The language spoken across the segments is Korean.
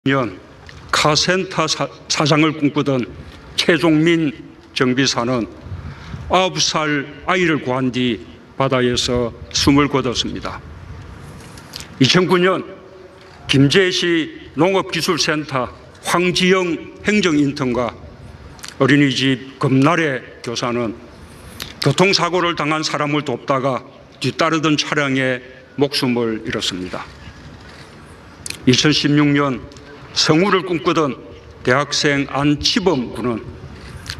년 카센터 사장을 꿈꾸던 최종민 정비사는 9살 아이를 구한 뒤 바다에서 숨을 거뒀습니다. 2009년 김제시 농업기술센터 황지영 행정인턴과 어린이집 금나래 교사는 교통사고를 당한 사람을 돕다가 뒤따르던 차량에 목숨을 잃었습니다. 2016년 성우를 꿈꾸던 대학생 안치범 군은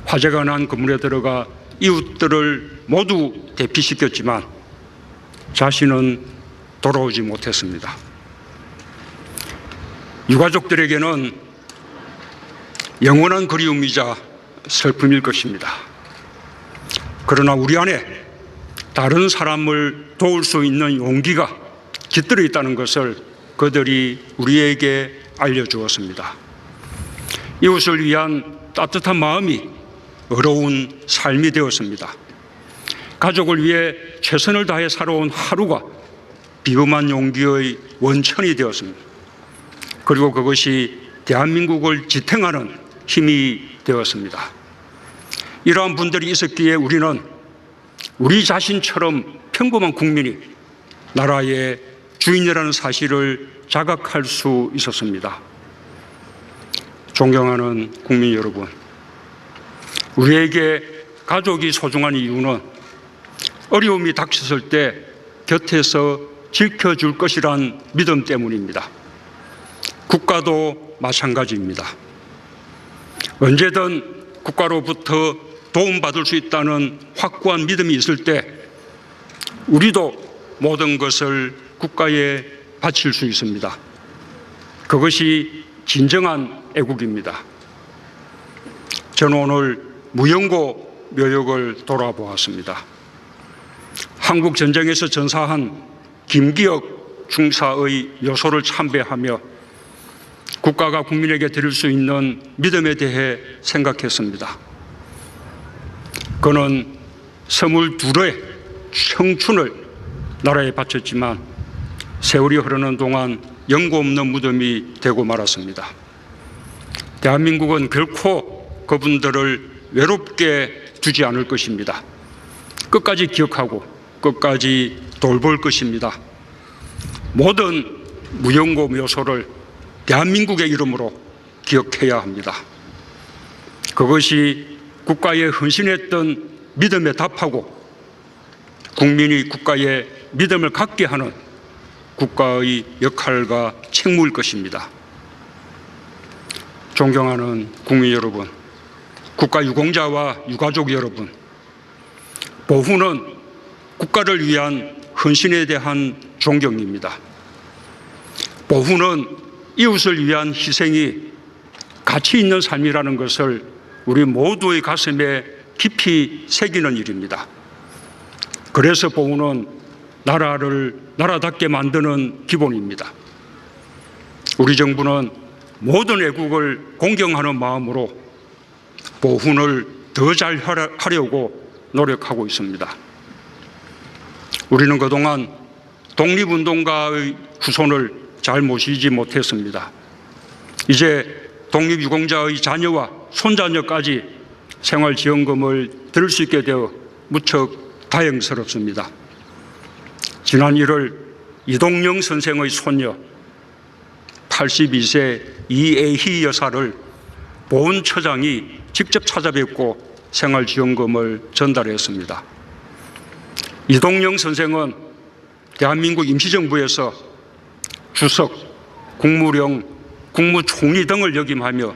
화재가 난 건물에 들어가 이웃들을 모두 대피시켰지만 자신은 돌아오지 못했습니다. 유가족들에게는 영원한 그리움이자 슬픔일 것입니다. 그러나 우리 안에 다른 사람을 도울 수 있는 용기가 깃들어 있다는 것을 그들이 우리에게 알려주었습니다. 이웃을 위한 따뜻한 마음이 어려운 삶이 되었습니다. 가족을 위해 최선을 다해 살아온 하루가 비범한 용기의 원천이 되었습니다. 그리고 그것이 대한민국을 지탱하는 힘이 되었습니다. 이러한 분들이 있었기에 우리는 우리 자신처럼 평범한 국민이 나라의 주인이라는 사실을 자각할 수 있었습니다. 존경하는 국민 여러분, 우리에게 가족이 소중한 이유는 어려움이 닥쳤을 때 곁에서 지켜줄 것이란 믿음 때문입니다. 국가도 마찬가지입니다. 언제든 국가로부터 도움받을 수 있다는 확고한 믿음이 있을 때 우리도 모든 것을 국가에 바칠 수 있습니다. 그것이 진정한 애국입니다. 저는 오늘 무영고 묘역을 돌아보았습니다. 한국 전쟁에서 전사한 김기혁 중사의 묘소를 참배하며 국가가 국민에게 드릴 수 있는 믿음에 대해 생각했습니다. 그는 22의 청춘을 나라에 바쳤지만 세월이 흐르는 동안 영고 없는 무덤이 되고 말았습니다. 대한민국은 결코 그분들을 외롭게 두지 않을 것입니다. 끝까지 기억하고 끝까지 돌볼 것입니다. 모든 무영고 묘소를 대한민국의 이름으로 기억해야 합니다. 그것이 국가에 헌신했던 믿음에 답하고 국민이 국가에 믿음을 갖게 하는 국가의 역할과 책무일 것입니다. 존경하는 국민 여러분, 국가 유공자와 유가족 여러분, 보훈은 국가를 위한 헌신에 대한 존경입니다. 보훈은 이웃을 위한 희생이 가치 있는 삶이라는 것을 우리 모두의 가슴에 깊이 새기는 일입니다. 그래서 보훈은 나라를 나라답게 만드는 기본입니다. 우리 정부는 모든 애국을 공경하는 마음으로 보훈을 더 잘 하려고 노력하고 있습니다. 우리는 그동안 독립운동가의 후손을 잘 모시지 못했습니다. 이제 독립유공자의 자녀와 손자녀까지 생활지원금을 들을 수 있게 되어 무척 다행스럽습니다. 지난 1월 이동영 선생의 손녀 82세 이애희 여사를 보훈처장이 직접 찾아뵙고 생활지원금을 전달했습니다. 이동영 선생은 대한민국 임시정부에서 주석, 국무령, 국무총리 등을 역임하며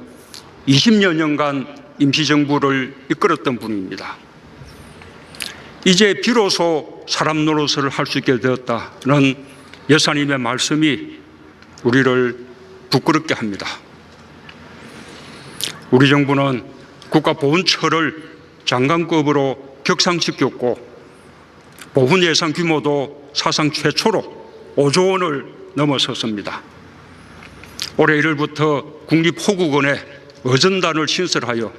20여 년간 임시정부를 이끌었던 분입니다. 이제 비로소 사람 노릇을 할 수 있게 되었다는 여사님의 말씀이 우리를 부끄럽게 합니다. 우리 정부는 국가보훈처를 장관급으로 격상시켰고 보훈 예산 규모도 사상 최초로 5조 원을 넘어섰습니다. 올해 1월부터 국립호국원에 어전단을 신설하여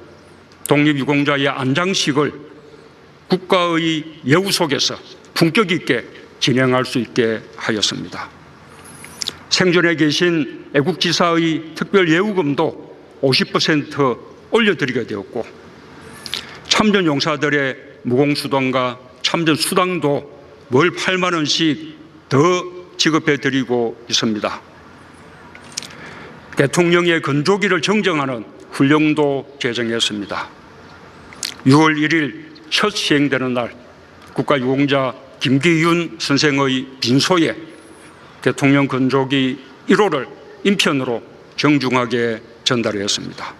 독립유공자의 안장식을 국가의 예우 속에서 품격 있게 진행할 수 있게 하였습니다. 생존해 계신 애국지사의 특별예우금도 50% 올려드리게 되었고, 참전용사들의 무공수당과 참전수당도 월 8만 원씩 더 지급해드리고 있습니다. 대통령의 건조기를 정정하는 훈령도 제정했습니다. 6월 1일 첫 시행되는 날 국가유공자 김기윤 선생의 빈소에 대통령 건조기 1호를 인편으로 정중하게 전달했습니다.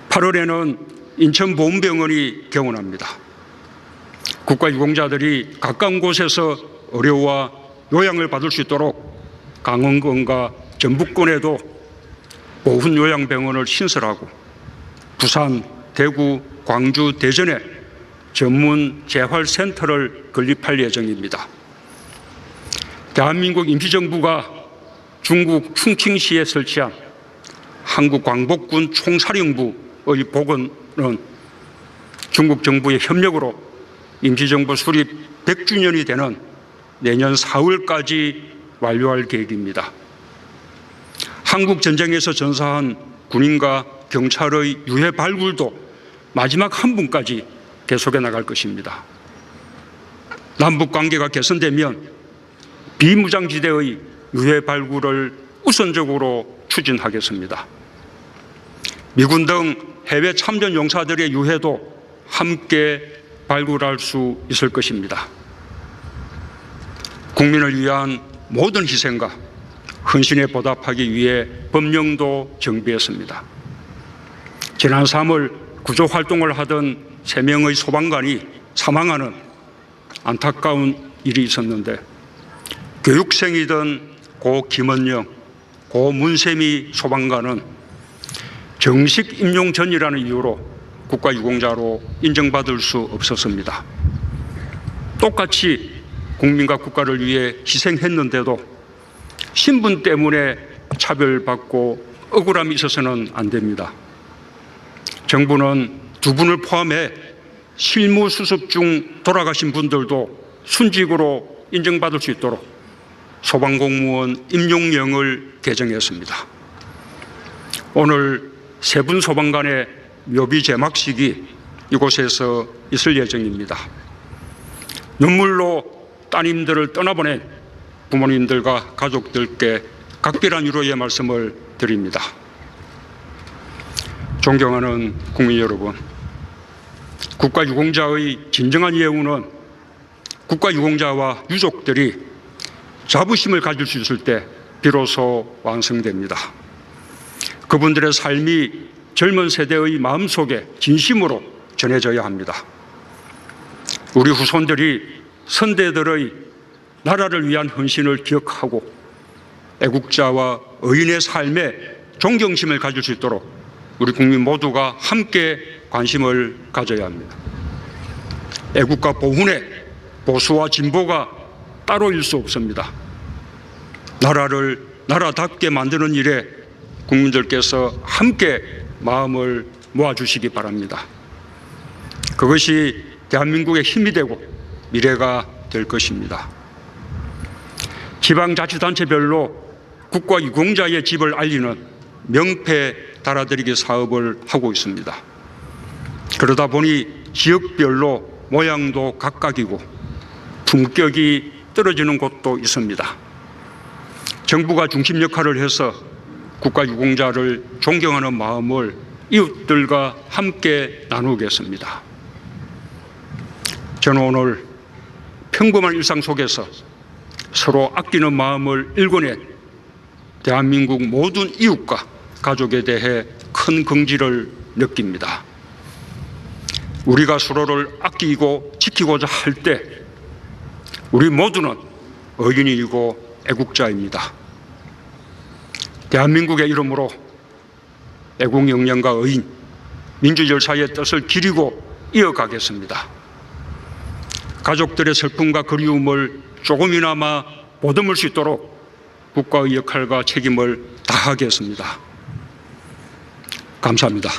8월에는 인천보훈병원이 개원합니다. 국가유공자들이 가까운 곳에서 의료와 요양을 받을 수 있도록 강원권과 전북권에도 보훈요양병원을 신설하고 부산, 대구, 광주, 대전에 전문 재활센터를 건립할 예정입니다. 대한민국 임시정부가 중국 충칭시에 설치한 한국광복군 총사령부의 복원은 중국 정부의 협력으로 임시정부 수립 100주년이 되는 내년 4월까지 완료할 계획입니다. 한국전쟁에서 전사한 군인과 경찰의 유해 발굴도 마지막 한 분까지 계속해 나갈 것입니다. 남북관계가 개선되면 비무장지대의 유해 발굴을 우선적으로 추진하겠습니다. 미군 등 해외 참전 용사들의 유해도 함께 발굴할 수 있을 것입니다. 국민을 위한 모든 희생과 헌신에 보답하기 위해 법령도 정비했습니다. 지난 3월 구조활동을 하던 3명의 소방관이 사망하는 안타까운 일이 있었는데, 교육생이던 고 김원영, 고 문세미 소방관은 정식 임용 전이라는 이유로 국가유공자로 인정받을 수 없었습니다. 똑같이 국민과 국가를 위해 희생했는데도 신분 때문에 차별받고 억울함이 있어서는 안 됩니다. 정부는 두 분을 포함해 실무 수습 중 돌아가신 분들도 순직으로 인정받을 수 있도록 소방공무원 임용령을 개정했습니다. 오늘 세 분 소방관의 묘비 제막식이 이곳에서 있을 예정입니다. 눈물로 따님들을 떠나보낸 부모님들과 가족들께 각별한 위로의 말씀을 드립니다. 존경하는 국민 여러분, 국가유공자의 진정한 예우는 국가유공자와 유족들이 자부심을 가질 수 있을 때 비로소 완성됩니다. 그분들의 삶이 젊은 세대의 마음속에 진심으로 전해져야 합니다. 우리 후손들이 선대들의 나라를 위한 헌신을 기억하고 애국자와 의인의 삶에 존경심을 가질 수 있도록 우리 국민 모두가 함께 관심을 가져야 합니다. 애국과 보훈에 보수와 진보가 따로일 수 없습니다. 나라를 나라답게 만드는 일에 국민들께서 함께 마음을 모아주시기 바랍니다. 그것이 대한민국의 힘이 되고 미래가 될 것입니다. 지방자치단체별로 국가유공자의 집을 알리는 명패 달아드리기 사업을 하고 있습니다. 그러다 보니 지역별로 모양도 각각이고 품격이 떨어지는 곳도 있습니다. 정부가 중심 역할을 해서 국가유공자를 존경하는 마음을 이웃들과 함께 나누겠습니다. 저는 오늘 평범한 일상 속에서 서로 아끼는 마음을 일궈낸 대한민국 모든 이웃과 가족에 대해 큰 긍지를 느낍니다. 우리가 서로를 아끼고 지키고자 할 때 우리 모두는 의인이고 애국자입니다. 대한민국의 이름으로 애국 역량과 의인, 민주열사의 뜻을 기리고 이어가겠습니다. 가족들의 슬픔과 그리움을 조금이나마 보듬을 수 있도록 국가의 역할과 책임을 다하겠습니다. 감사합니다.